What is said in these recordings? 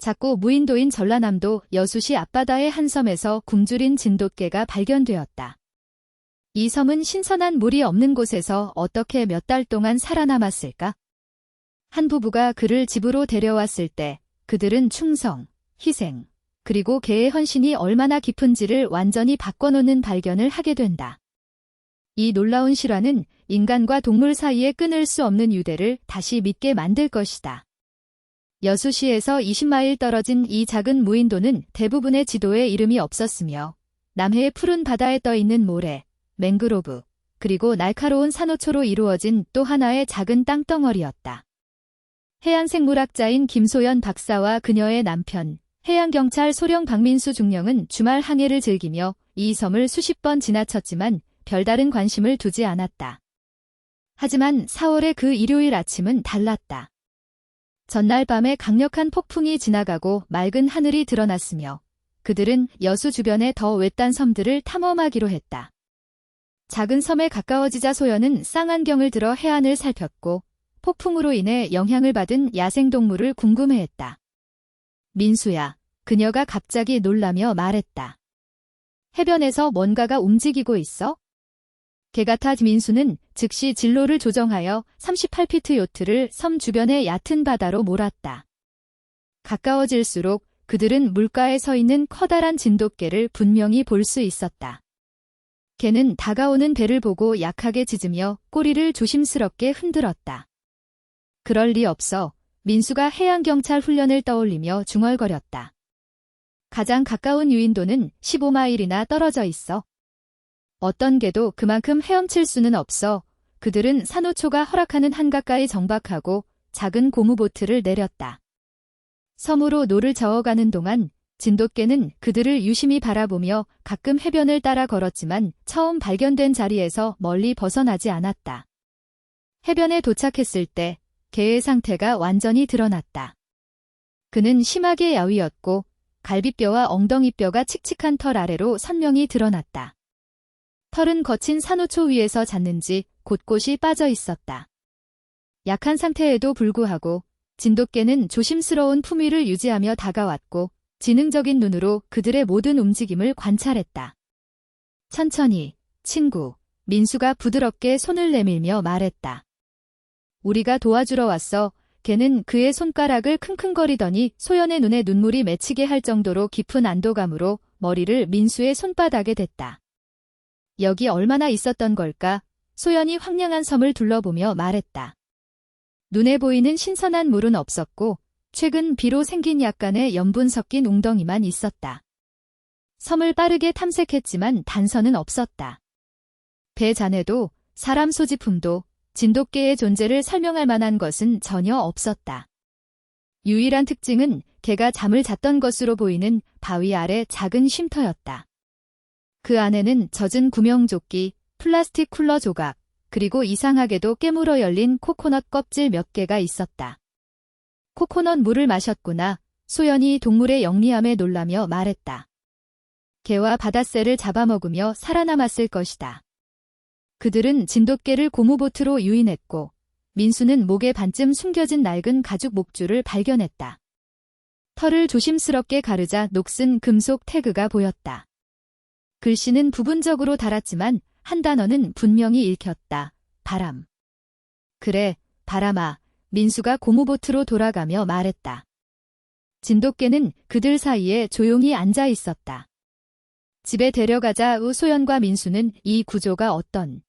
작고 무인도인 전라남도 여수시 앞바다의 한 섬에서 굶주린 진돗개가 발견되었다. 이 섬은 신선한 물이 없는 곳에서 어떻게 몇 달 동안 살아남았을까? 한 부부가 그를 집으로 데려왔을 때 그들은 충성, 희생, 그리고 개의 헌신이 얼마나 깊은지를 완전히 바꿔놓는 발견을 하게 된다. 이 놀라운 실화는 인간과 동물 사이에 끊을 수 없는 유대를 다시 믿게 만들 것이다. 여수시에서 20마일 떨어진 이 작은 무인도는 대부분의 지도에 이름이 없었으며 남해의 푸른 바다에 떠있는 모래, 맹그로브, 그리고 날카로운 산호초로 이루어진 또 하나의 작은 땅덩어리였다. 해양생물학자인 김소연 박사와 그녀의 남편, 해양경찰 소령 박민수 중령은 주말 항해를 즐기며 이 섬을 수십 번 지나쳤지만 별다른 관심을 두지 않았다. 하지만 4월의 그 일요일 아침은 달랐다. 전날 밤에 강력한 폭풍이 지나가고 맑은 하늘이 드러났으며 그들은 여수 주변의 더 외딴 섬들을 탐험하기로 했다. 작은 섬에 가까워지자 소연은 쌍안경을 들어 해안을 살폈고 폭풍으로 인해 영향을 받은 야생동물을 궁금해했다. 민수야, 그녀가 갑자기 놀라며 말했다. 해변에서 뭔가가 움직이고 있어? 개같아 민수는 즉시 진로를 조정하여 38피트 요트를 섬 주변의 얕은 바다로 몰았다. 가까워질수록 그들은 물가에 서 있는 커다란 진돗개를 분명히 볼 수 있었다. 개는 다가오는 배를 보고 약하게 짖으며 꼬리를 조심스럽게 흔들었다. 그럴 리 없어. 민수가 해양경찰 훈련을 떠올리며 중얼거렸다. 가장 가까운 유인도는 15마일이나 떨어져 있어. 어떤 개도 그만큼 헤엄칠 수는 없어. 그들은 산호초가 허락하는 한가까이 정박하고 작은 고무보트를 내렸다. 섬으로 노를 저어가는 동안 진돗개는 그들을 유심히 바라보며 가끔 해변을 따라 걸었지만 처음 발견된 자리에서 멀리 벗어나지 않았다. 해변에 도착했을 때 개의 상태가 완전히 드러났다. 그는 심하게 야위었고 갈비뼈와 엉덩이뼈가 칙칙한 털 아래로 선명히 드러났다. 털은 거친 산호초 위에서 잤는지 곳곳이 빠져 있었다. 약한 상태에도 불구하고 진돗개는 조심스러운 품위를 유지하며 다가왔고 지능적인 눈으로 그들의 모든 움직임을 관찰했다. 천천히, 친구, 민수가 부드럽게 손을 내밀며 말했다. 우리가 도와주러 왔어. 개는 그의 손가락을 킁킁거리더니 소연의 눈에 눈물이 맺히게 할 정도로 깊은 안도감으로 머리를 민수의 손바닥에 댔다. 여기 얼마나 있었던 걸까? 소연이 황량한 섬을 둘러보며 말했다. 눈에 보이는 신선한 물은 없었고 최근 비로 생긴 약간의 염분 섞인 웅덩이만 있었다. 섬을 빠르게 탐색했지만 단서는 없었다. 배 잔에도 사람 소지품도 진돗개의 존재를 설명할 만한 것은 전혀 없었다. 유일한 특징은 개가 잠을 잤던 것으로 보이는 바위 아래 작은 쉼터였다. 그 안에는 젖은 구명조끼, 플라스틱 쿨러 조각, 그리고 이상하게도 깨물어 열린 코코넛 껍질 몇 개가 있었다. 코코넛 물을 마셨구나. 소연이 동물의 영리함에 놀라며 말했다. 개와 바닷새를 잡아먹으며 살아남았을 것이다. 그들은 진돗개를 고무보트로 유인했고 민수는 목에 반쯤 숨겨진 낡은 가죽 목줄을 발견했다. 털을 조심스럽게 가르자 녹슨 금속 태그가 보였다. 글씨는 부분적으로 달았지만 한 단어는 분명히 읽혔다. 바람. 그래, 바람아. 민수가 고무보트로 돌아가며 말했다. 진돗개는 그들 사이에 조용히 앉아 있었다. 집에 데려가자 후 소연과 민수는 이 구조가 어떤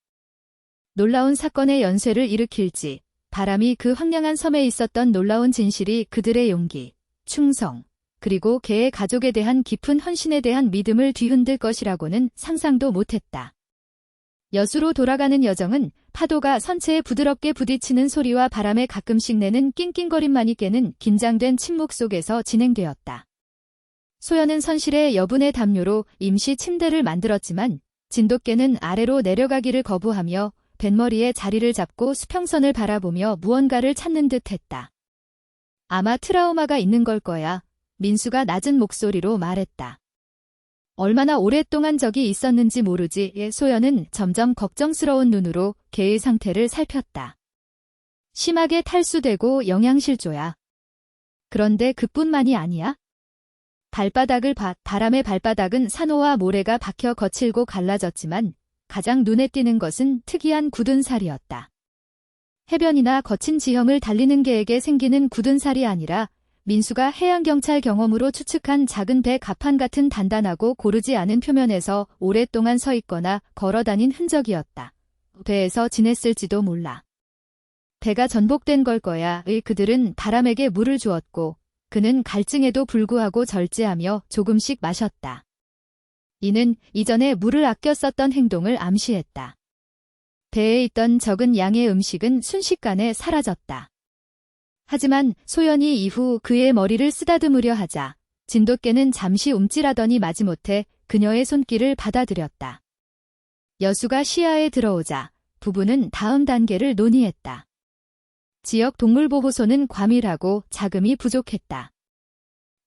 놀라운 사건의 연쇄를 일으킬지, 바람이 그 황량한 섬에 있었던 놀라운 진실이 그들의 용기, 충성, 그리고 개의 가족에 대한 깊은 헌신에 대한 믿음을 뒤흔들 것이라고는 상상도 못했다. 여수로 돌아가는 여정은 파도가 선체에 부드럽게 부딪히는 소리와 바람에 가끔씩 내는 낑낑거림만이 깨는 긴장된 침묵 속에서 진행되었다. 소연은 선실에 여분의 담요로 임시 침대를 만들었지만 진돗개는 아래로 내려가기를 거부하며 뱃머리에 자리를 잡고 수평선을 바라보며 무언가를 찾는 듯 했다. 아마 트라우마가 있는 걸 거야. 민수가 낮은 목소리로 말했다. 얼마나 오랫동안 적이 있었는지 모르지. 소연은 점점 걱정스러운 눈으로 개의 상태를 살폈다. 심하게 탈수되고 영양실조야. 그런데 그뿐만이 아니야. 바람의 발바닥은 산호와 모래가 박혀 거칠고 갈라졌지만 가장 눈에 띄는 것은 특이한 굳은 살이었다. 해변이나 거친 지형을 달리는 개에게 생기는 굳은 살이 아니라 민수가 해양경찰 경험으로 추측한 작은 배 가판 같은 단단하고 고르지 않은 표면에서 오랫동안 서 있거나 걸어 다닌 흔적이었다. 배에서 지냈을지도 몰라. 배가 전복된 걸 거야. 그들은 바람에게 물을 주었고 그는 갈증에도 불구하고 절제하며 조금씩 마셨다. 이는 이전에 물을 아껴 썼던 행동을 암시했다. 배에 있던 적은 양의 음식은 순식간에 사라졌다. 하지만 소연이 이후 그의 머리를 쓰다듬으려 하자 진돗개는 잠시 움찔하더니 마지못해 그녀의 손길을 받아들였다. 여수가 시야에 들어오자 부부는 다음 단계를 논의했다. 지역 동물보호소는 과밀하고 자금이 부족했다.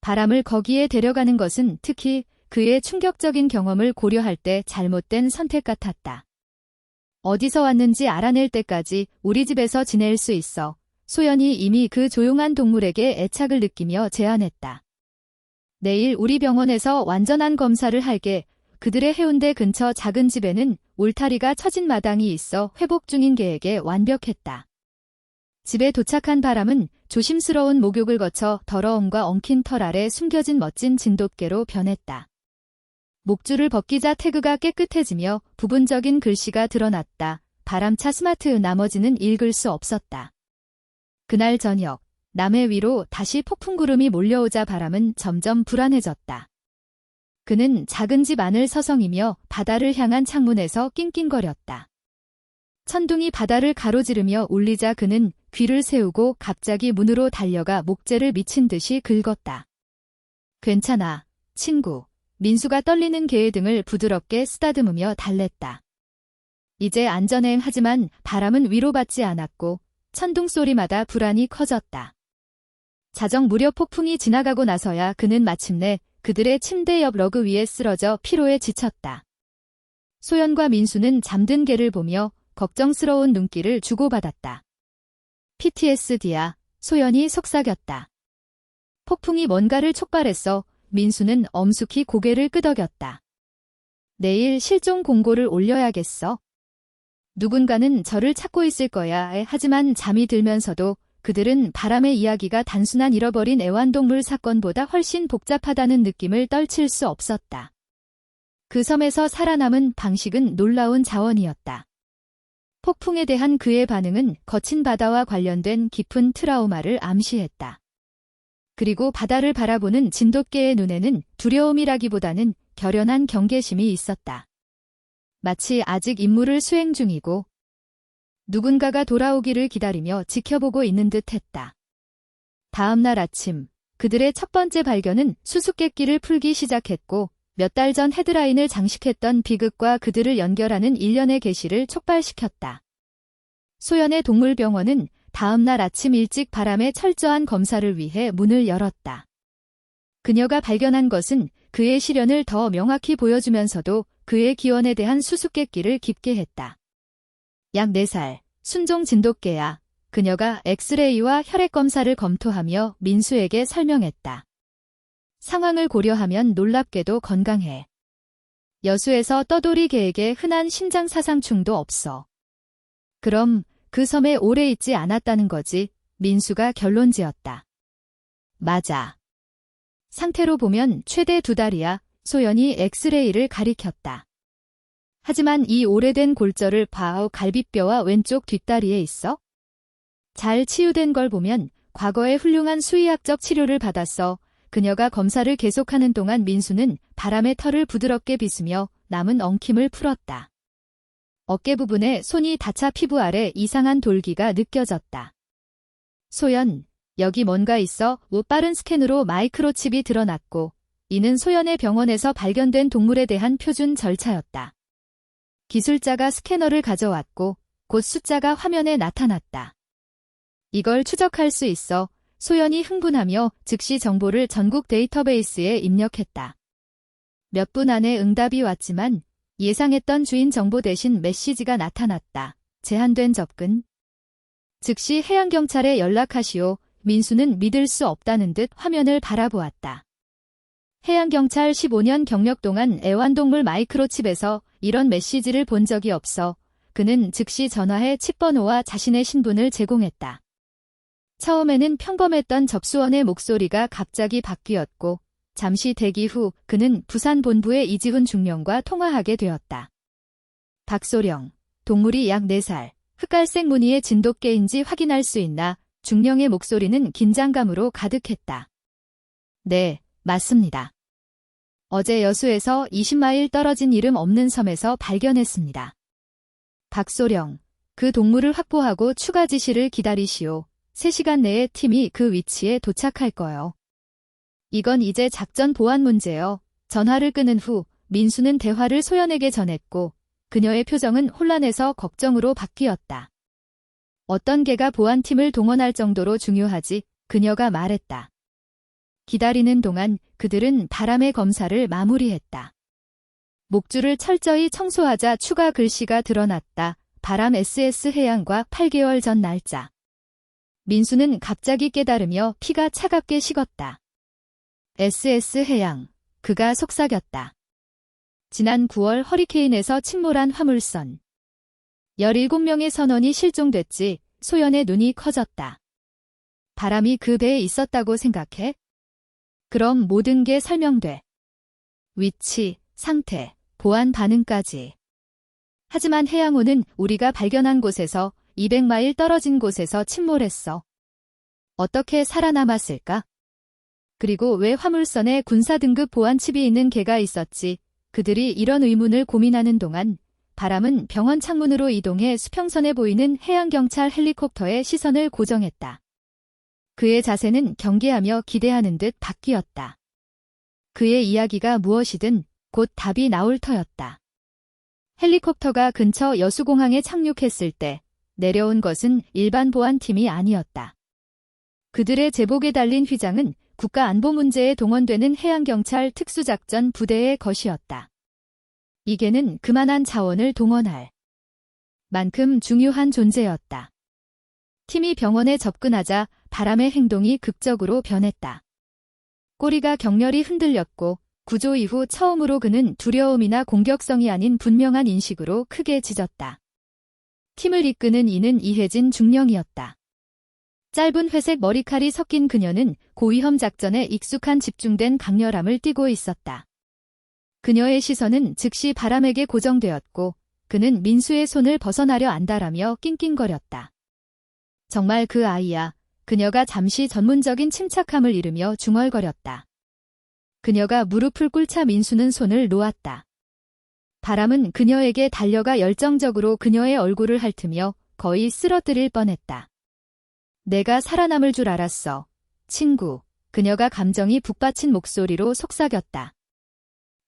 바람을 거기에 데려가는 것은 특히 그의 충격적인 경험을 고려할 때 잘못된 선택 같았다. 어디서 왔는지 알아낼 때까지 우리 집에서 지낼 수 있어. 소연이 이미 그 조용한 동물에게 애착을 느끼며 제안했다. 내일 우리 병원에서 완전한 검사를 할게. 그들의 해운대 근처 작은 집에는 울타리가 처진 마당이 있어 회복 중인 개에게 완벽했다. 집에 도착한 바람은 조심스러운 목욕을 거쳐 더러움과 엉킨 털 아래 숨겨진 멋진 진돗개로 변했다. 목줄을 벗기자 태그가 깨끗해지며 부분적인 글씨가 드러났다. 바람차 스마트. 나머지는 읽을 수 없었다. 그날 저녁, 남해 위로 다시 폭풍구름이 몰려오자 바람은 점점 불안해졌다. 그는 작은 집 안을 서성이며 바다를 향한 창문에서 낑낑거렸다. 천둥이 바다를 가로지르며 울리자 그는 귀를 세우고 갑자기 문으로 달려가 목재를 미친 듯이 긁었다. 괜찮아, 친구. 민수가 떨리는 개의 등을 부드럽게 쓰다듬으며 달랬다. 이제 안전해. 하지만 바람은 위로받지 않았고 천둥 소리마다 불안이 커졌다. 자정 무렵 폭풍이 지나가고 나서야 그는 마침내 그들의 침대 옆 러그 위에 쓰러져 피로에 지쳤다. 소연과 민수는 잠든 개를 보며 걱정스러운 눈길을 주고받았다. PTSD야. 소연이 속삭였다. 폭풍이 뭔가를 촉발했어. 민수는 엄숙히 고개를 끄덕였다. 내일 실종 공고를 올려야겠어. 누군가는 저를 찾고 있을 거야. 하지만 잠이 들면서도 그들은 바람의 이야기가 단순한 잃어버린 애완동물 사건보다 훨씬 복잡하다는 느낌을 떨칠 수 없었다. 그 섬에서 살아남은 방식은 놀라운 자원이었다. 폭풍에 대한 그의 반응은 거친 바다와 관련된 깊은 트라우마를 암시했다. 그리고 바다를 바라보는 진돗개의 눈에는 두려움이라기보다는 결연한 경계심이 있었다. 마치 아직 임무를 수행 중이고 누군가가 돌아오기를 기다리며 지켜보고 있는 듯 했다. 다음 날 아침, 그들의 첫 번째 발견은 수수께끼를 풀기 시작했고 몇 달 전 헤드라인을 장식했던 비극과 그들을 연결하는 일련의 계시를 촉발시켰다. 소연의 동물병원은 다음 날 아침 일찍 바람의 철저한 검사를 위해 문을 열었다. 그녀가 발견한 것은 그의 시련을 더 명확히 보여주면서도 그의 기원에 대한 수수께끼를 깊게 했다. 약 4살, 순종 진돗개야. 그녀가 엑스레이와 혈액검사를 검토하며 민수에게 설명했다. 상황을 고려하면 놀랍게도 건강해. 여수에서 떠돌이 개에게 흔한 심장사상충도 없어. 그럼 그 섬에 오래 있지 않았다는 거지. 민수가 결론지었다. 맞아. 상태로 보면 최대 2달이야. 소연이 엑스레이를 가리켰다. 하지만 이 오래된 골절을 봐. 갈비뼈와 왼쪽 뒷다리에 있어? 잘 치유된 걸 보면 과거에 훌륭한 수의학적 치료를 받았어. 그녀가 검사를 계속하는 동안 민수는 바람의 털을 부드럽게 빗으며 남은 엉킴을 풀었다. 어깨 부분에 손이 닿자 피부 아래 이상한 돌기가 느껴졌다. 소연, 여기 뭔가 있어? 빠른 스캔으로 마이크로칩이 드러났고 이는 소연의 병원에서 발견된 동물에 대한 표준 절차였다. 기술자가 스캐너를 가져왔고 곧 숫자가 화면에 나타났다. 이걸 추적할 수 있어. 소연이 흥분하며 즉시 정보를 전국 데이터베이스에 입력했다. 몇 분 안에 응답이 왔지만 예상했던 주인 정보 대신 메시지가 나타났다. 제한된 접근. 즉시 해양경찰에 연락하시오. 민수는 믿을 수 없다는 듯 화면을 바라보았다. 해양경찰 15년 경력 동안 애완동물 마이크로칩에서 이런 메시지를 본 적이 없어 그는 즉시 전화해 칩번호와 자신의 신분을 제공했다. 처음에는 평범했던 접수원의 목소리가 갑자기 바뀌었고 잠시 대기 후 그는 부산 본부의 이지훈 중령과 통화하게 되었다. 박소령, 동물이 약 4살, 흑갈색 무늬의 진돗개인지 확인할 수 있나? 중령의 목소리는 긴장감으로 가득했다. 네, 맞습니다. 어제 여수에서 20마일 떨어진 이름 없는 섬에서 발견했습니다. 박소령, 그 동물을 확보하고 추가 지시를 기다리시오. 3시간 내에 팀이 그 위치에 도착할 거요. 이건 이제 작전 보안 문제요. 전화를 끊은 후 민수는 대화를 소연에게 전했고 그녀의 표정은 혼란에서 걱정으로 바뀌었다. 어떤 개가 보안팀을 동원할 정도로 중요하지? 그녀가 말했다. 기다리는 동안 그들은 바람의 검사를 마무리했다. 목줄을 철저히 청소하자 추가 글씨가 드러났다. 바람 SS 해양과 8개월 전 날짜. 민수는 갑자기 깨달으며 피가 차갑게 식었다. SS 해양. 그가 속삭였다. 지난 9월 허리케인에서 침몰한 화물선. 17명의 선원이 실종됐지. 소연의 눈이 커졌다. 바람이 그 배에 있었다고 생각해? 그럼 모든 게 설명돼. 위치, 상태, 보안 반응까지. 하지만 해양호는 우리가 발견한 곳에서 200마일 떨어진 곳에서 침몰했어. 어떻게 살아남았을까? 그리고 왜 화물선에 군사 등급 보안칩이 있는 개가 있었지? 그들이 이런 의문을 고민하는 동안 바람은 병원 창문으로 이동해 수평선에 보이는 해양경찰 헬리콥터의 시선을 고정했다. 그의 자세는 경계하며 기대하는 듯 바뀌었다. 그의 이야기가 무엇이든 곧 답이 나올 터였다. 헬리콥터가 근처 여수공항에 착륙했을 때 내려온 것은 일반 보안팀이 아니었다. 그들의 제복에 달린 휘장은 국가안보 문제에 동원되는 해양경찰 특수작전 부대의 것이었다. 이 개는 그만한 자원을 동원할 만큼 중요한 존재였다. 팀이 병원에 접근하자 바람의 행동이 극적으로 변했다. 꼬리가 격렬히 흔들렸고 구조 이후 처음으로 그는 두려움이나 공격성이 아닌 분명한 인식으로 크게 짖었다. 팀을 이끄는 이는 이혜진 중령이었다. 짧은 회색 머리칼이 섞인 그녀는 고위험 작전에 익숙한 집중된 강렬함을 띠고 있었다. 그녀의 시선은 즉시 바람에게 고정되었고 그는 민수의 손을 벗어나려 안달하며 낑낑거렸다. 정말 그 아이야. 그녀가 잠시 전문적인 침착함을 잃으며 중얼거렸다. 그녀가 무릎을 꿇자 민수는 손을 놓았다. 바람은 그녀에게 달려가 열정적으로 그녀의 얼굴을 핥으며 거의 쓰러뜨릴 뻔했다. 내가 살아남을 줄 알았어. 친구. 그녀가 감정이 북받친 목소리로 속삭였다.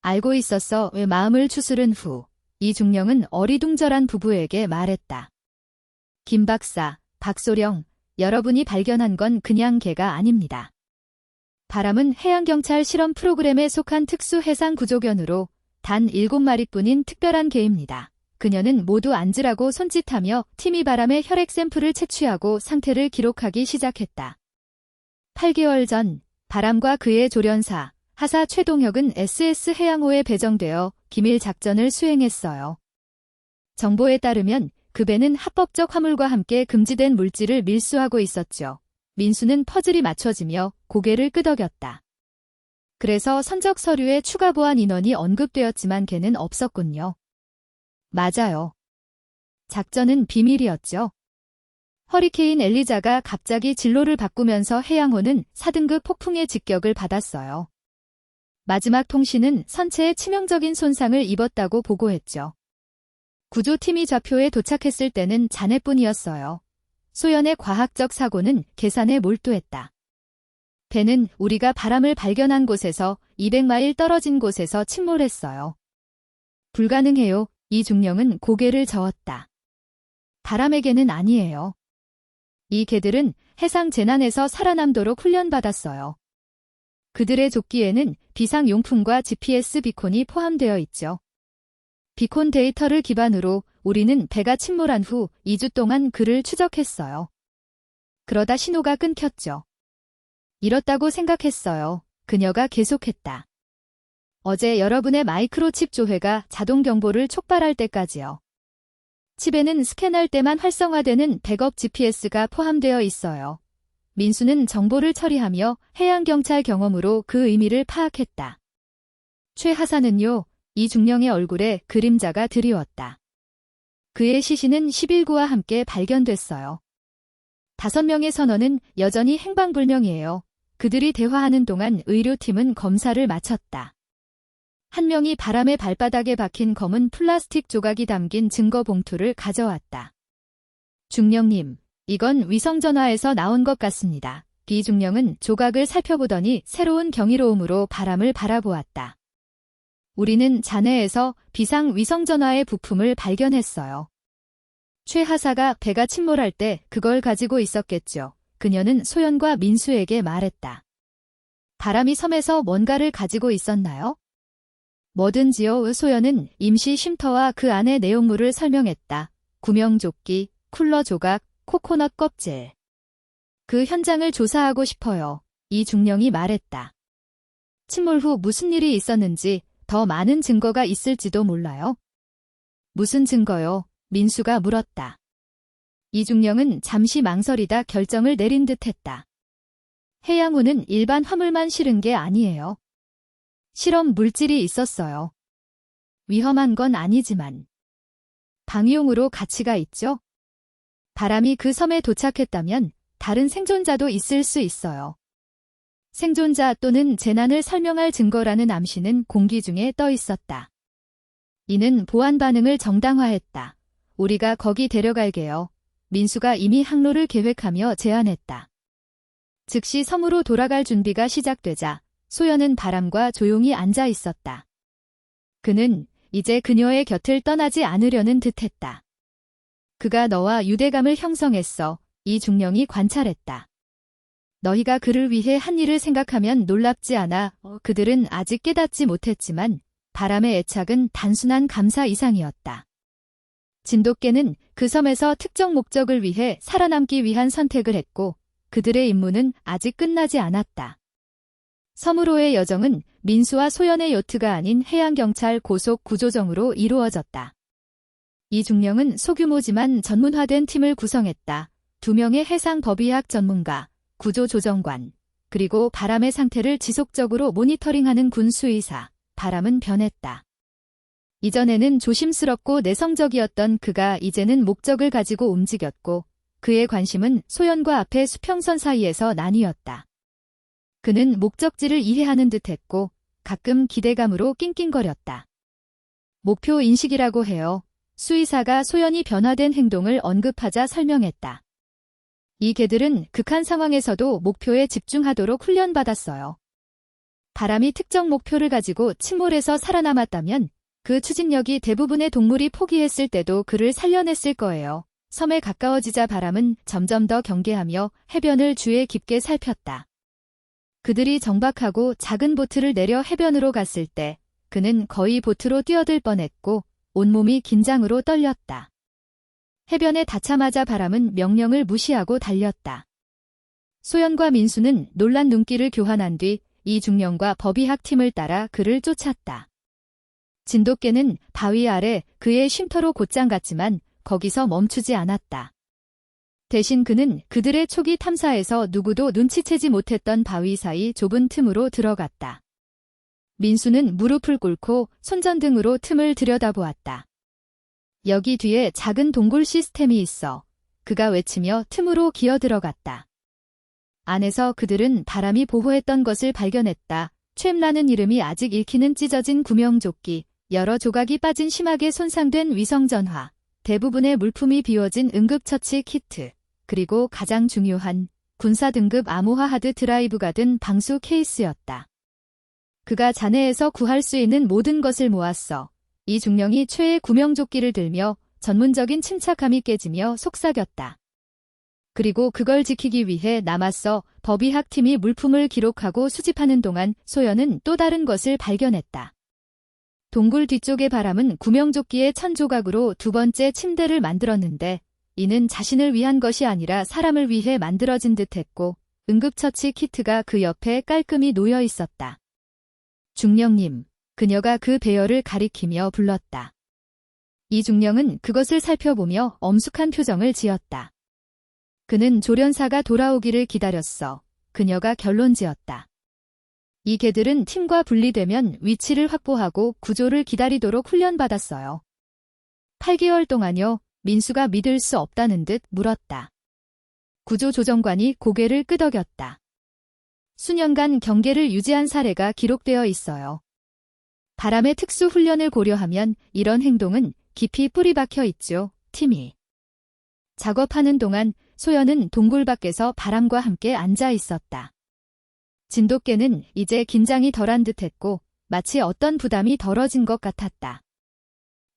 알고 있었어. 왜 마음을 추스른 후 이 중령은 어리둥절한 부부에게 말했다. 김 박사, 박소령, 여러분이 발견한 건 그냥 개가 아닙니다. 바람은 해양경찰 실험 프로그램에 속한 특수 해상 구조견으로 단 7마리뿐인 특별한 개입니다. 그녀는 모두 앉으라고 손짓하며 팀이 바람의 혈액 샘플을 채취하고 상태를 기록하기 시작했다. 8개월 전 바람과 그의 조련사 하사 최동혁은 SS 해양호에 배정되어 기밀 작전을 수행했어요. 정보에 따르면 그 배는 합법적 화물과 함께 금지된 물질을 밀수하고 있었죠. 민수는 퍼즐이 맞춰지며 고개를 끄덕였다. 그래서 선적 서류에 추가 보안 인원이 언급되었지만 걔는 없었군요. 맞아요. 작전은 비밀이었죠. 허리케인 엘리자가 갑자기 진로를 바꾸면서 해양호는 4등급 폭풍의 직격을 받았어요. 마지막 통신은 선체에 치명적인 손상을 입었다고 보고했죠. 구조팀이 좌표에 도착했을 때는 잔해뿐이었어요. 소연의 과학적 사고는 계산에 몰두했다. 배는 우리가 바람을 발견한 곳에서 200마일 떨어진 곳에서 침몰했어요. 불가능해요. 이 중령은 고개를 저었다. 바람에게는 아니에요. 이 개들은 해상 재난에서 살아남도록 훈련받았어요. 그들의 조끼에는 비상용품과 GPS 비콘이 포함되어 있죠. 비콘 데이터를 기반으로 우리는 배가 침몰한 후 2주 동안 그를 추적했어요. 그러다 신호가 끊겼죠. 잃었다고 생각했어요. 그녀가 계속했다. 어제 여러분의 마이크로칩 조회가 자동 경보를 촉발할 때까지요. 칩에는 스캔할 때만 활성화되는 백업 GPS가 포함되어 있어요. 민수는 정보를 처리하며 해양경찰 경험으로 그 의미를 파악했다. 최 하사는요, 이중령의 얼굴에 그림자가 드리웠다. 그의 시신은 11구와 함께 발견됐어요. 5명의 선원은 여전히 행방불명이에요. 그들이 대화하는 동안 의료팀은 검사를 마쳤다. 한 명이 바람의 발바닥에 박힌 검은 플라스틱 조각이 담긴 증거 봉투를 가져왔다. 중령님, 이건 위성전화에서 나온 것 같습니다. 비중령은 조각을 살펴보더니 새로운 경이로움으로 바람을 바라보았다. 우리는 잔해에서 비상 위성전화의 부품을 발견했어요. 최 하사가 배가 침몰할 때 그걸 가지고 있었겠죠. 그녀는 소연과 민수에게 말했다. 바람이 섬에서 뭔가를 가지고 있었나요? 뭐든지요. 소연은 임시 쉼터와 그 안의 내용물을 설명했다. 구명조끼, 쿨러 조각, 코코넛 껍질. 그 현장을 조사하고 싶어요. 이중령이 말했다. 침몰 후 무슨 일이 있었는지 더 많은 증거가 있을지도 몰라요. 무슨 증거요? 민수가 물었다. 이중령은 잠시 망설이다 결정을 내린 듯했다. 해양우는 일반 화물만 실은 게 아니에요. 실험 물질이 있었어요. 위험한 건 아니지만 방위용으로 가치가 있죠. 바람이 그 섬에 도착했다면 다른 생존자도 있을 수 있어요. 생존자 또는 재난을 설명할 증거라는 암시는 공기 중에 떠 있었다. 이는 보안 반응을 정당화했다. 우리가 거기 데려갈게요. 민수가 이미 항로를 계획하며 제안했다. 즉시 섬으로 돌아갈 준비가 시작되자 소연은 바람과 조용히 앉아 있었다. 그는 이제 그녀의 곁을 떠나지 않으려는 듯했다. 그가 너와 유대감을 형성했어. 이중령이 관찰했다. 너희가 그를 위해 한 일을 생각하면 놀랍지 않아. 그들은 아직 깨닫지 못했지만 바람의 애착은 단순한 감사 이상이었다. 진돗개는 그 섬에서 특정 목적을 위해 살아남기 위한 선택을 했고 그들의 임무는 아직 끝나지 않았다. 섬으로의 여정은 민수와 소연의 요트가 아닌 해양경찰 고속 구조정으로 이루어졌다. 이중령은 소규모지만 전문화된 팀을 구성했다. 2명의 해상 법의학 전문가, 구조조정관, 그리고 바람의 상태를 지속적으로 모니터링하는 군 수의사. 바람은 변했다. 이전에는 조심스럽고 내성적이었던 그가 이제는 목적을 가지고 움직였고 그의 관심은 소연과 앞의 수평선 사이에서 나뉘었다. 그는 목적지를 이해하는 듯했고 가끔 기대감으로 낑낑거렸다. 목표 인식이라고 해요. 수의사가 소연이 변화된 행동을 언급하자 설명했다. 이 개들은 극한 상황에서도 목표에 집중하도록 훈련받았어요. 바람이 특정 목표를 가지고 침몰에서 살아남았다면 그 추진력이 대부분의 동물이 포기했을 때도 그를 살려냈을 거예요. 섬에 가까워지자 바람은 점점 더 경계하며 해변을 주의 깊게 살폈다. 그들이 정박하고 작은 보트를 내려 해변으로 갔을 때 그는 거의 보트로 뛰어들 뻔했고 온몸이 긴장으로 떨렸다. 해변에 닿자마자 바람은 명령을 무시하고 달렸다. 소연과 민수는 놀란 눈길을 교환한 뒤 이중령과 법의학 팀을 따라 그를 쫓았다. 진돗개는 바위 아래 그의 쉼터로 곧장 갔지만 거기서 멈추지 않았다. 대신 그는 그들의 초기 탐사에서 누구도 눈치채지 못했던 바위 사이 좁은 틈으로 들어갔다. 민수는 무릎을 꿇고 손전등으로 틈을 들여다보았다. 여기 뒤에 작은 동굴 시스템이 있어. 그가 외치며 틈으로 기어 들어갔다. 안에서 그들은 바람이 보호했던 것을 발견했다. 촤라는 이름이 아직 읽히는 찢어진 구명조끼, 여러 조각이 빠진 심하게 손상된 위성전화, 대부분의 물품이 비워진 응급처치 키트, 그리고 가장 중요한 군사 등급 암호화 하드 드라이브가 든 방수 케이스였다. 그가 잔해에서 구할 수 있는 모든 것을 모았어. 이중령이 최의 구명조끼를 들며 전문적인 침착함이 깨지며 속삭였다. 그리고 그걸 지키기 위해 남았어. 법의학팀이 물품을 기록하고 수집하는 동안 소연은 또 다른 것을 발견했다. 동굴 뒤쪽의 바람은 구명조끼의 1000조각으로 두 번째 침대를 만들었는데 이는 자신을 위한 것이 아니라 사람을 위해 만들어진 듯했고 응급처치 키트가 그 옆에 깔끔히 놓여 있었다. 중령님, 그녀가 그 배열을 가리키며 불렀다. 이 중령은 그것을 살펴보며 엄숙한 표정을 지었다. 그는 조련사가 돌아오기를 기다렸어. 그녀가 결론지었다. 이 개들은 팀과 분리되면 위치를 확보하고 구조를 기다리도록 훈련받았어요. 8개월 동안요, 민수가 믿을 수 없다는 듯 물었다. 구조조정관이 고개를 끄덕였다. 수년간 경계를 유지한 사례가 기록되어 있어요. 바람의 특수 훈련을 고려하면 이런 행동은 깊이 뿌리박혀 있죠, 팀이. 작업하는 동안 소연은 동굴 밖에서 바람과 함께 앉아 있었다. 진돗개는 이제 긴장이 덜한 듯했고 마치 어떤 부담이 덜어진 것 같았다.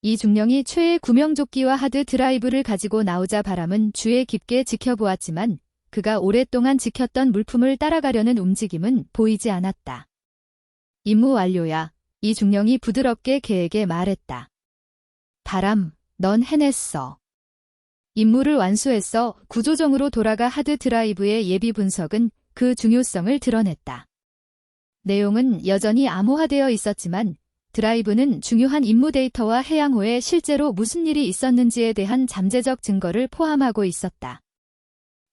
이 중령이 최애 구명조끼와 하드 드라이브를 가지고 나오자 바람은 주에 깊게 지켜보았지만 그가 오랫동안 지켰던 물품을 따라가려는 움직임은 보이지 않았다. 임무 완료야. 이 중령이 부드럽게 개에게 말했다. 바람, 넌 해냈어. 임무를 완수했어. 구조정으로 돌아가 하드 드라이브의 예비 분석은 그 중요성을 드러냈다. 내용은 여전히 암호화되어 있었지만 드라이브는 중요한 임무 데이터와 해양호에 실제로 무슨 일이 있었는지에 대한 잠재적 증거를 포함하고 있었다.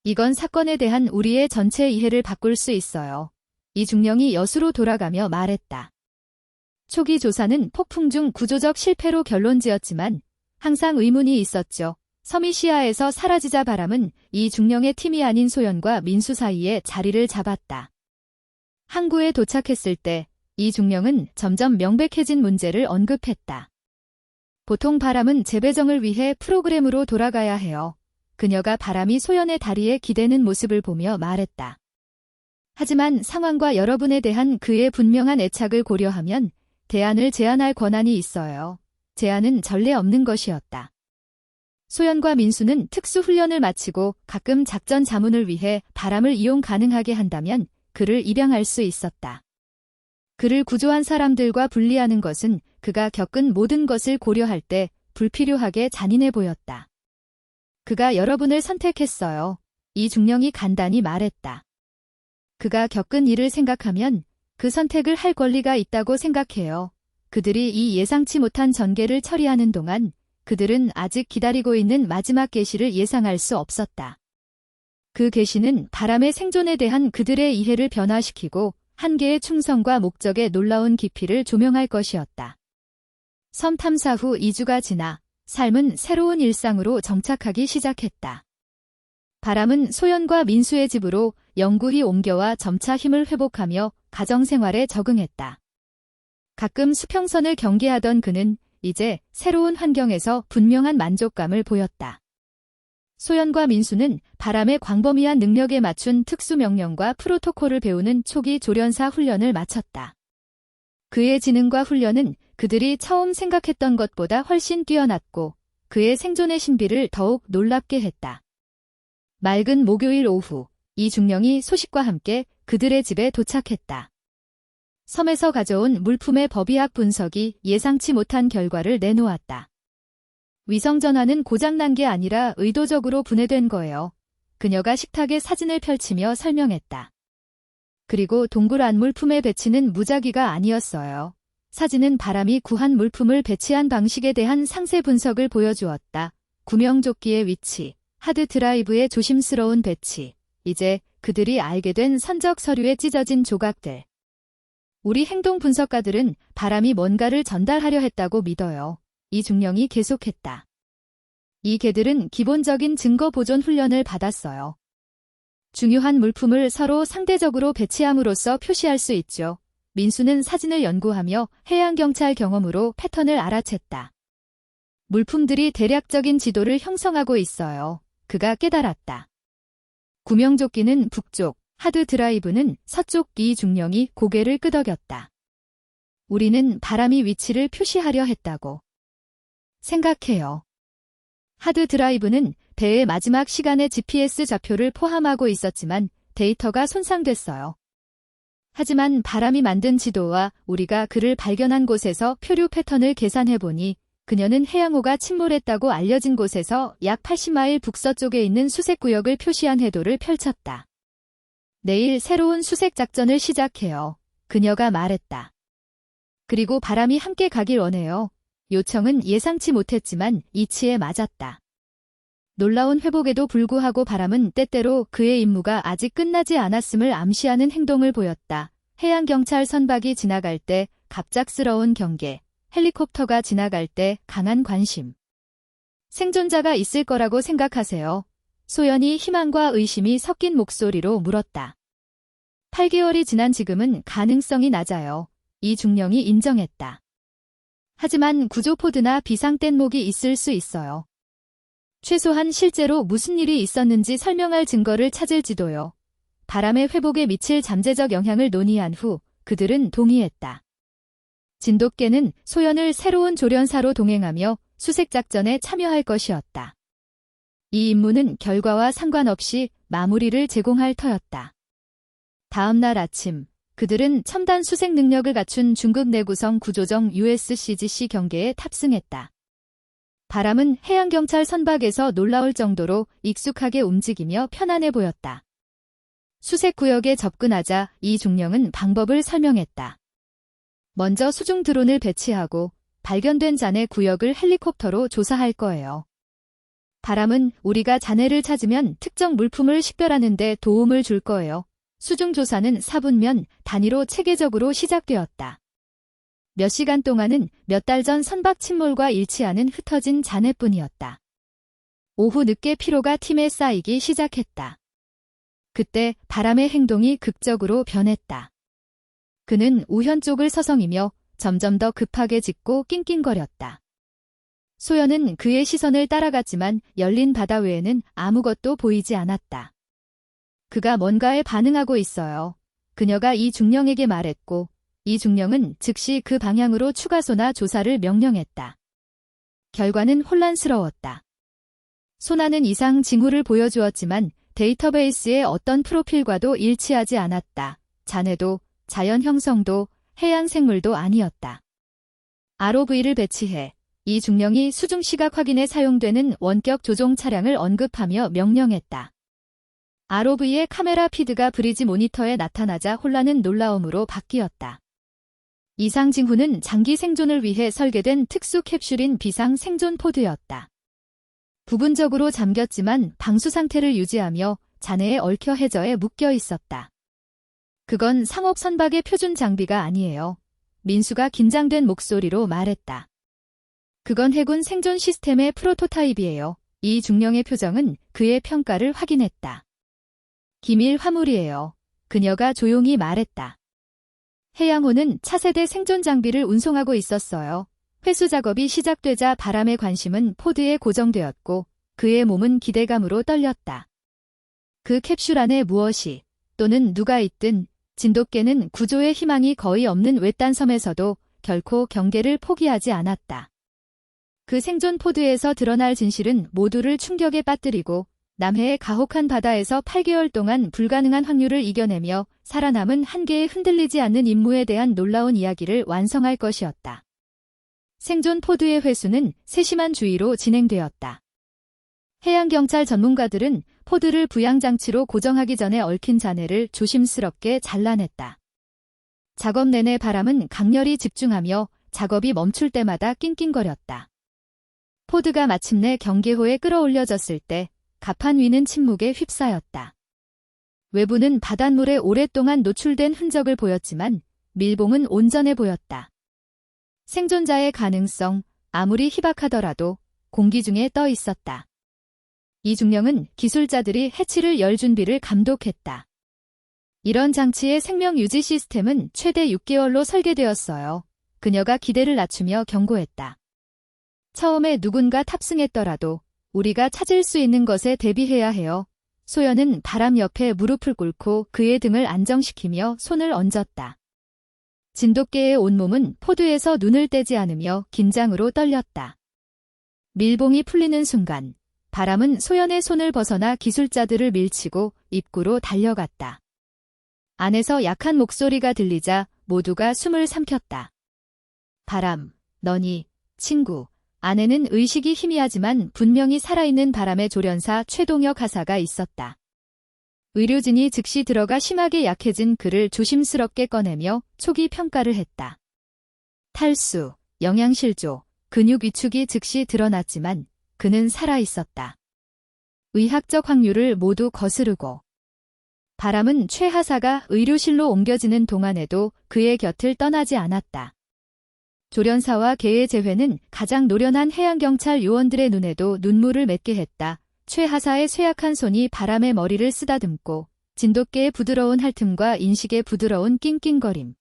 이건 사건에 대한 우리의 전체 이해를 바꿀 수 있어요. 이 중령이 여수로 돌아가며 말했다. 초기 조사는 폭풍 중 구조적 실패로 결론지었지만 항상 의문이 있었죠. 섬이 시야에서 사라지자 바람은 이 중령의 팀이 아닌 소연과 민수 사이에 자리를 잡았다. 항구에 도착했을 때 이 중령은 점점 명백해진 문제를 언급했다. 보통 바람은 재배정을 위해 프로그램으로 돌아가야 해요. 그녀가 바람이 소연의 다리에 기대는 모습을 보며 말했다. 하지만 상황과 여러분에 대한 그의 분명한 애착을 고려하면 대안을 제안할 권한이 있어요. 제안은 전례 없는 것이었다. 소연과 민수는 특수훈련을 마치고 가끔 작전 자문을 위해 바람을 이용 가능하게 한다면 그를 입양할 수 있었다. 그를 구조한 사람들과 분리하는 것은 그가 겪은 모든 것을 고려할 때 불필요하게 잔인해 보였다. 그가 여러분을 선택했어요. 이 중령이 간단히 말했다. 그가 겪은 일을 생각하면 그 선택을 할 권리가 있다고 생각해요. 그들이 이 예상치 못한 전개를 처리하는 동안 그들은 아직 기다리고 있는 마지막 계시를 예상할 수 없었다. 그 계시는 바람의 생존에 대한 그들의 이해를 변화시키고 한계의 충성과 목적의 놀라운 깊이를 조명할 것이었다. 섬 탐사 후 2주가 지나 삶은 새로운 일상으로 정착하기 시작했다. 바람은 소연과 민수의 집으로 영구히 옮겨와 점차 힘을 회복하며 가정생활에 적응했다. 가끔 수평선을 경계하던 그는 이제 새로운 환경에서 분명한 만족감을 보였다. 소연과 민수는 바람의 광범위한 능력에 맞춘 특수명령과 프로토콜을 배우는 초기 조련사 훈련을 마쳤다. 그의 지능과 훈련은 그들이 처음 생각했던 것보다 훨씬 뛰어났고 그의 생존의 신비를 더욱 놀랍게 했다. 맑은 목요일 오후, 이 중령이 소식과 함께 그들의 집에 도착했다. 섬에서 가져온 물품의 법의학 분석이 예상치 못한 결과를 내놓았다. 위성전화는 고장난 게 아니라 의도적으로 분해된 거예요. 그녀가 식탁에 사진을 펼치며 설명했다. 그리고 동굴 안 물품의 배치는 무작위가 아니었어요. 사진은 바람이 구한 물품을 배치한 방식에 대한 상세 분석을 보여주었다. 구명조끼의 위치, 하드 드라이브의 조심스러운 배치, 이제 그들이 알게 된 선적 서류에 찢어진 조각들. 우리 행동 분석가들은 바람이 뭔가를 전달하려 했다고 믿어요. 이 중령이 계속했다. 이 개들은 기본적인 증거 보존 훈련을 받았어요. 중요한 물품을 서로 상대적으로 배치함으로써 표시할 수 있죠. 민수는 사진을 연구하며 해양경찰 경험으로 패턴을 알아챘다. 물품들이 대략적인 지도를 형성하고 있어요. 그가 깨달았다. 구명조끼는 북쪽, 하드 드라이브는 서쪽. 이 중령이 고개를 끄덕였다. 우리는 바람이 위치를 표시하려 했다고 생각해요. 하드 드라이브는 배의 마지막 시간의 GPS 좌표를 포함하고 있었지만 데이터가 손상됐어요. 하지만 바람이 만든 지도와 우리가 그를 발견한 곳에서 표류 패턴을 계산해보니 그녀는 해양호가 침몰했다고 알려진 곳에서 약 80마일 북서쪽에 있는 수색구역을 표시한 해도를 펼쳤다. 내일 새로운 수색 작전을 시작해요. 그녀가 말했다. 그리고 바람이 함께 가길 원해요. 요청은 예상치 못했지만 이치에 맞았다. 놀라운 회복에도 불구하고 바람은 때때로 그의 임무가 아직 끝나지 않았음을 암시하는 행동을 보였다. 해양경찰 선박이 지나갈 때 갑작스러운 경계, 헬리콥터가 지나갈 때 강한 관심. 생존자가 있을 거라고 생각하세요. 소연이 희망과 의심이 섞인 목소리로 물었다. 8개월이 지난 지금은 가능성이 낮아요. 이 중령이 인정했다. 하지만 구조포드나 비상뗏목이 있을 수 있어요. 최소한 실제로 무슨 일이 있었는지 설명할 증거를 찾을지도요. 바람의 회복에 미칠 잠재적 영향을 논의한 후 그들은 동의했다. 진돗개는 소연을 새로운 조련사로 동행하며 수색작전에 참여할 것이었다. 이 임무는 결과와 상관없이 마무리를 제공할 터였다. 다음 날 아침, 그들은 첨단 수색 능력을 갖춘 중국 내구성 구조정 USCGC 경계에 탑승했다. 바람은 해양경찰 선박에서 놀라울 정도로 익숙하게 움직이며 편안해 보였다. 수색 구역에 접근하자 이 중령은 방법을 설명했다. 먼저 수중 드론을 배치하고 발견된 잔해 구역을 헬리콥터로 조사할 거예요. 바람은 우리가 잔해를 찾으면 특정 물품을 식별하는 데 도움을 줄 거예요. 수중 조사는 4분면 단위로 체계적으로 시작되었다. 몇 시간 동안은 몇 달 전 선박 침몰과 일치하는 흩어진 잔해뿐이었다. 오후 늦게 피로가 팀에 쌓이기 시작했다. 그때 바람의 행동이 극적으로 변했다. 그는 우현 쪽을 서성이며 점점 더 급하게 짖고 낑낑거렸다. 소연은 그의 시선을 따라갔지만 열린 바다 외에는 아무것도 보이지 않았다. 그가 뭔가에 반응하고 있어요. 그녀가 이 중령에게 말했고 이 중령은 즉시 그 방향으로 추가소나 조사를 명령했다. 결과는 혼란스러웠다. 소나는 이상 징후를 보여주었지만 데이터베이스의 어떤 프로필과도 일치하지 않았다. 잔해도, 자연 형성도, 해양 생물도 아니었다. ROV를 배치해 이 중령이 수중 시각 확인에 사용되는 원격 조종 차량을 언급하며 명령했다. ROV의 카메라 피드가 브리지 모니터에 나타나자 혼란은 놀라움으로 바뀌었다. 이상 징후는 장기 생존을 위해 설계된 특수 캡슐인 비상 생존 포드였다. 부분적으로 잠겼지만 방수 상태를 유지하며 잔해에 얽혀 해저에 묶여 있었다. 그건 상업 선박의 표준 장비가 아니에요. 민수가 긴장된 목소리로 말했다. 그건 해군 생존 시스템의 프로토타입이에요. 이 중령의 표정은 그의 평가를 확인했다. 기밀 화물이에요. 그녀가 조용히 말했다. 해양호는 차세대 생존 장비를 운송하고 있었어요. 회수 작업이 시작되자 바람의 관심은 포드에 고정되었고 그의 몸은 기대감으로 떨렸다. 그 캡슐 안에 무엇이 또는 누가 있든 진돗개는 구조의 희망이 거의 없는 외딴 섬에서도 결코 경계를 포기하지 않았다. 그 생존 포드에서 드러날 진실은 모두를 충격에 빠뜨리고 남해의 가혹한 바다에서 8개월 동안 불가능한 확률을 이겨내며 살아남은 한계에 흔들리지 않는 임무에 대한 놀라운 이야기를 완성할 것이었다. 생존 포드의 회수는 세심한 주의로 진행되었다. 해양경찰 전문가들은 포드를 부양장치로 고정하기 전에 얽힌 잔해를 조심스럽게 잘라냈다. 작업 내내 바람은 강렬히 집중하며 작업이 멈출 때마다 낑낑거렸다. 포드가 마침내 경계호에 끌어올려졌을 때 갑판 위는 침묵에 휩싸였다. 외부는 바닷물에 오랫동안 노출된 흔적을 보였지만 밀봉은 온전해 보였다. 생존자의 가능성, 아무리 희박하더라도 공기 중에 떠 있었다. 이 중령은 기술자들이 해치를 열 준비를 감독했다. 이런 장치의 생명 유지 시스템은 최대 6개월로 설계되었어요. 그녀가 기대를 낮추며 경고했다. 처음에 누군가 탑승했더라도 우리가 찾을 수 있는 것에 대비해야 해요. 소연은 바람 옆에 무릎을 꿇고 그의 등을 안정시키며 손을 얹었다. 진돗개의 온몸은 포드에서 눈을 떼지 않으며 긴장으로 떨렸다. 밀봉이 풀리는 순간 바람은 소연의 손을 벗어나 기술자들을 밀치고 입구로 달려갔다. 안에서 약한 목소리가 들리자 모두가 숨을 삼켰다. 바람, 너니, 친구. 안에는 의식이 희미하지만 분명히 살아있는 바람의 조련사 최동혁 하사가 있었다. 의료진이 즉시 들어가 심하게 약해진 그를 조심스럽게 꺼내며 초기 평가를 했다. 탈수, 영양실조, 근육 위축이 즉시 드러났지만 그는 살아있었다. 의학적 확률을 모두 거스르고 바람은 최 하사가 의료실로 옮겨지는 동안에도 그의 곁을 떠나지 않았다. 조련사와 개의 재회는 가장 노련한 해양경찰 요원들의 눈에도 눈물을 맺게 했다. 최 하사의 쇠약한 손이 바람의 머리를 쓰다듬고 진돗개의 부드러운 핥음과 인식의 부드러운 낑낑거림.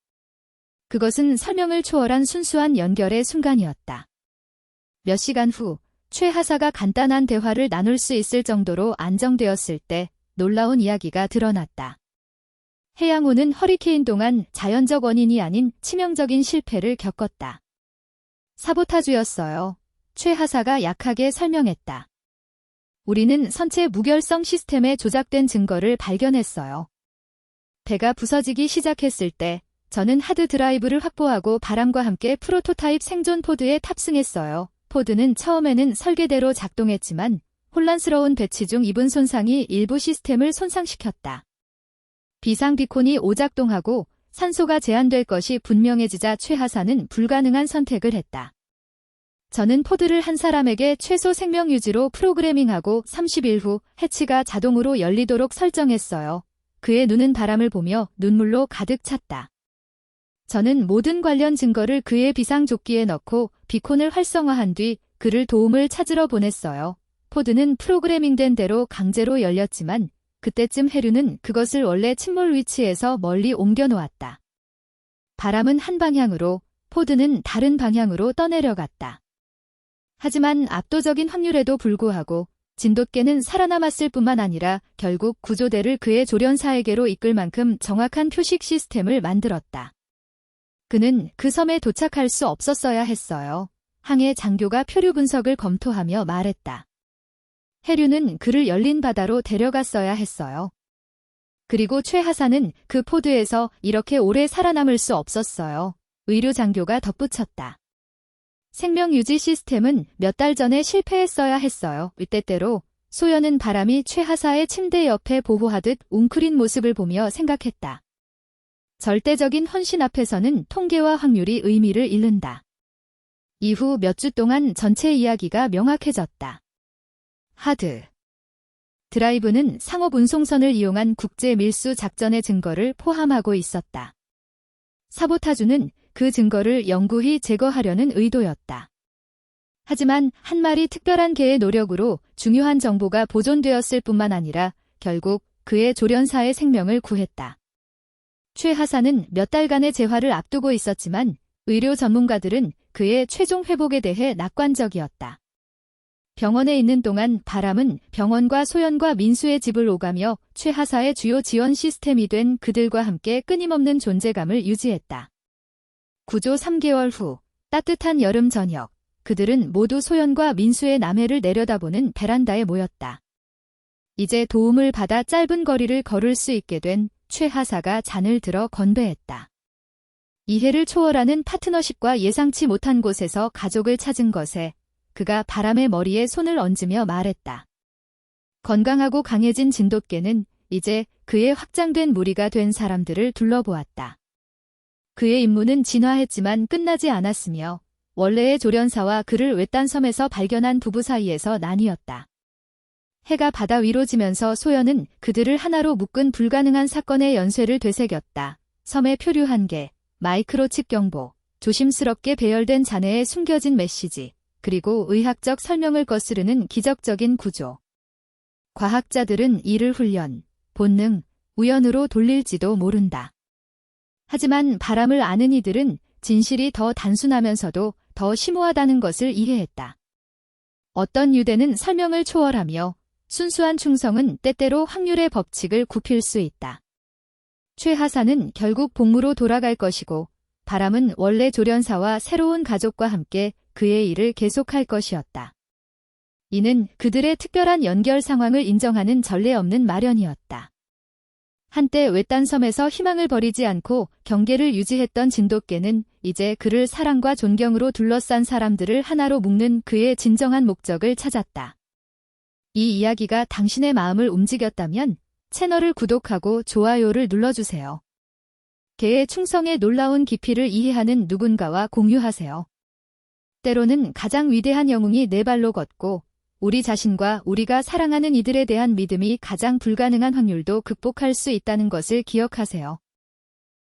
그것은 설명을 초월한 순수한 연결의 순간이었다. 몇 시간 후 최 하사가 간단한 대화를 나눌 수 있을 정도로 안정되었을 때 놀라운 이야기가 드러났다. 해양호는 허리케인 동안 자연적 원인이 아닌 치명적인 실패를 겪었다. 사보타주였어요. 최 하사가 약하게 설명했다. 우리는 선체 무결성 시스템에 조작된 증거를 발견했어요. 배가 부서지기 시작했을 때 저는 하드 드라이브를 확보하고 바람과 함께 프로토타입 생존 포드에 탑승했어요. 포드는 처음에는 설계대로 작동했지만 혼란스러운 배치 중 입은 손상이 일부 시스템을 손상시켰다. 비상 비콘이 오작동하고 산소가 제한될 것이 분명해지자 최 하사는 불가능한 선택을 했다. 저는 포드를 한 사람에게 최소 생명 유지로 프로그래밍하고 30일 후 해치가 자동으로 열리도록 설정했어요. 그의 눈은 바람을 보며 눈물로 가득 찼다. 저는 모든 관련 증거를 그의 비상조끼에 넣고 비콘을 활성화한 뒤 그를 도움을 찾으러 보냈어요. 포드는 프로그래밍된 대로 강제로 열렸지만 그때쯤 해류는 그것을 원래 침몰 위치에서 멀리 옮겨 놓았다. 바람은 한 방향으로, 포드는 다른 방향으로 떠내려갔다. 하지만 압도적인 확률에도 불구하고 진돗개는 살아남았을 뿐만 아니라 결국 구조대를 그의 조련사에게로 이끌 만큼 정확한 표식 시스템을 만들었다. 그는 그 섬에 도착할 수 없었어야 했어요. 항해 장교가 표류 분석을 검토하며 말했다. 해류는 그를 열린 바다로 데려갔어야 했어요. 그리고 최 하사는 그 포드에서 이렇게 오래 살아남을 수 없었어요. 의료 장교가 덧붙였다. 생명 유지 시스템은 몇 달 전에 실패했어야 했어요. 이때때로 소연은 바람이 최 하사의 침대 옆에 보호하듯 웅크린 모습을 보며 생각했다. 절대적인 헌신 앞에서는 통계와 확률이 의미를 잃는다. 이후 몇 주 동안 전체 이야기가 명확해졌다. 하드 드라이브는 상업 운송선을 이용한 국제 밀수 작전의 증거를 포함하고 있었다. 사보타주는 그 증거를 영구히 제거하려는 의도였다. 하지만 한 마리 특별한 개의 노력으로 중요한 정보가 보존되었을 뿐만 아니라 결국 그의 조련사의 생명을 구했다. 최 하사는 몇 달간의 재활을 앞두고 있었지만 의료 전문가들은 그의 최종 회복에 대해 낙관적이었다. 병원에 있는 동안 바람은 병원과 소연과 민수의 집을 오가며 최 하사의 주요 지원 시스템이 된 그들과 함께 끊임없는 존재감을 유지했다. 구조 3개월 후 따뜻한 여름 저녁, 그들은 모두 소연과 민수의 남해를 내려다보는 베란다에 모였다. 이제 도움을 받아 짧은 거리를 걸을 수 있게 된 최 하사가 잔을 들어 건배했다. 이해를 초월하는 파트너십과 예상치 못한 곳에서 가족을 찾은 것에 그가 바람의 머리에 손을 얹으며 말했다. 건강하고 강해진 진돗개는 이제 그의 확장된 무리가 된 사람들을 둘러보았다. 그의 임무는 진화했지만 끝나지 않았으며 원래의 조련사와 그를 외딴 섬에서 발견한 부부 사이에서 나뉘었다. 해가 바다 위로 지면서 소연은 그들을 하나로 묶은 불가능한 사건의 연쇄를 되새겼다. 섬의 표류 한계, 마이크로칩 경보, 조심스럽게 배열된 잔해에 숨겨진 메시지, 그리고 의학적 설명을 거스르는 기적적인 구조. 과학자들은 이를 훈련, 본능, 우연으로 돌릴지도 모른다. 하지만 바람을 아는 이들은 진실이 더 단순하면서도 더 심오하다는 것을 이해했다. 어떤 유대는 설명을 초월하며 순수한 충성은 때때로 확률의 법칙을 굽힐 수 있다. 최 하사는 결국 복무로 돌아갈 것이고 바람은 원래 조련사와 새로운 가족과 함께 그의 일을 계속할 것이었다. 이는 그들의 특별한 연결 상황을 인정하는 전례 없는 마련이었다. 한때 외딴 섬에서 희망을 버리지 않고 경계를 유지했던 진돗개는 이제 그를 사랑과 존경으로 둘러싼 사람들을 하나로 묶는 그의 진정한 목적을 찾았다. 이 이야기가 당신의 마음을 움직였다면 채널을 구독하고 좋아요를 눌러주세요. 개의 충성의 놀라운 깊이를 이해하는 누군가와 공유하세요. 때로는 가장 위대한 영웅이 네 발로 걷고 우리 자신과 우리가 사랑하는 이들에 대한 믿음이 가장 불가능한 확률도 극복할 수 있다는 것을 기억하세요.